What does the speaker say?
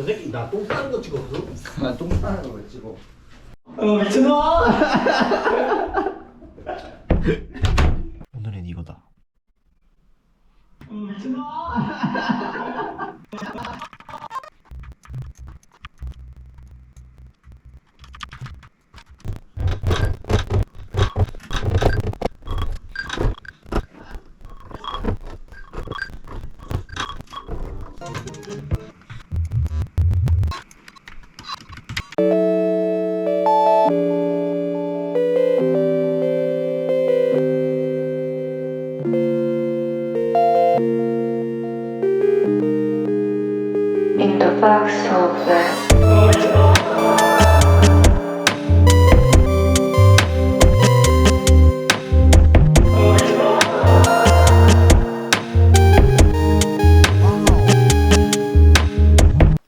새끼 나 똥 싸는 거 찍었어? 나똥 싸는 거 왜 찍어? 미친놈아! 오늘은 이거다. 미친놈아! In the box of the